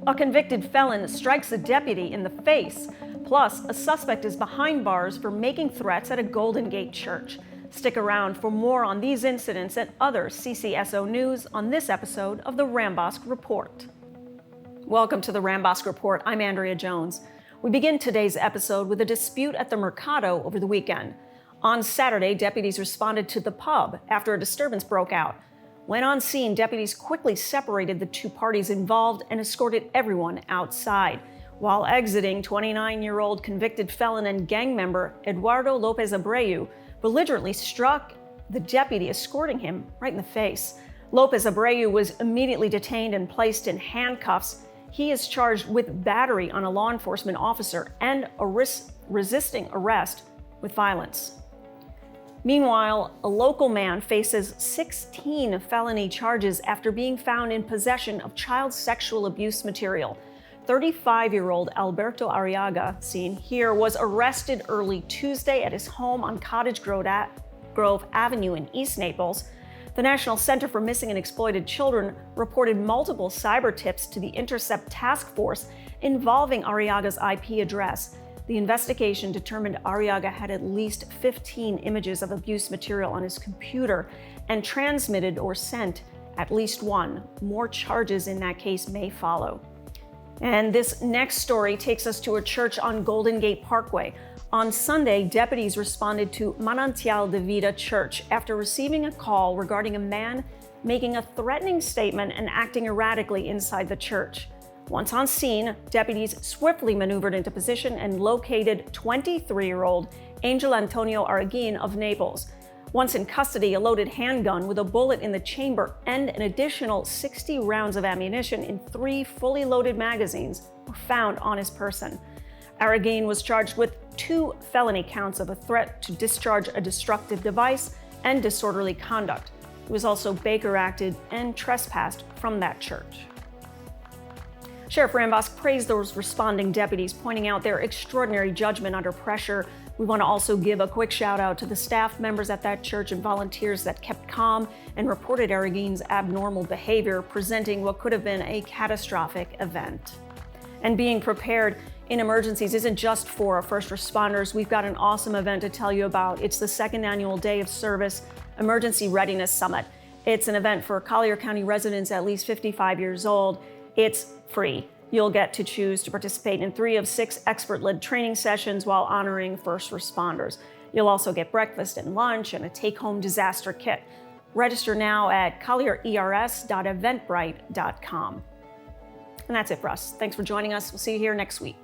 A convicted felon strikes a deputy in the face. Plus, a suspect is behind bars for making threats at a Golden Gate Church. Stick around for more on these incidents and other CCSO news on this episode of the Rambosk Report. Welcome to the Rambosk Report. I'm Andrea Jones. We begin today's episode with a dispute at the Mercado over the weekend. On Saturday, deputies responded to the pub after a disturbance broke out. When on scene, deputies quickly separated the two parties involved and escorted everyone outside. While exiting, 29-year-old convicted felon and gang member Eduardo Lopez Abreu belligerently struck the deputy escorting him right in the face. Lopez Abreu was immediately detained and placed in handcuffs. He is charged with battery on a law enforcement officer and resisting arrest with violence. Meanwhile, a local man faces 16 felony charges after being found in possession of child sexual abuse material. 35-year-old Alberto Arriaga, seen here, was arrested early Tuesday at his home on Cottage Grove Avenue in East Naples. The National Center for Missing and Exploited Children reported multiple cyber tips to the Intercept Task Force involving Arriaga's IP address. The investigation determined Arriaga had at least 15 images of abuse material on his computer and transmitted or sent at least one. More charges in that case may follow. And this next story takes us to a church on Golden Gate Parkway. On Sunday, deputies responded to Manantial de Vida Church after receiving a call regarding a man making a threatening statement and acting erratically inside the church. Once on scene, deputies swiftly maneuvered into position and located 23-year-old Angel Antonio Araguin of Naples. Once in custody, a loaded handgun with a bullet in the chamber and an additional 60 rounds of ammunition in 3 fully loaded magazines were found on his person. Araguin was charged with 2 felony counts of a threat to discharge a destructive device and disorderly conduct. He was also Baker-acted and trespassed from that church. Sheriff Rambosk praised those responding deputies, pointing out their extraordinary judgment under pressure. We want to also give a quick shout out to the staff members at that church and volunteers that kept calm and reported Araguin's abnormal behavior, presenting what could have been a catastrophic event. And being prepared in emergencies isn't just for our first responders. We've got an awesome event to tell you about. It's the 2nd annual Day of Service Emergency Readiness Summit. It's an event for Collier County residents at least 55 years old. It's free. You'll get to choose to participate in 3 of 6 expert-led training sessions while honoring first responders. You'll also get breakfast and lunch and a take-home disaster kit. Register now at collierers.eventbrite.com. And that's it for us. Thanks for joining us. We'll see you here next week.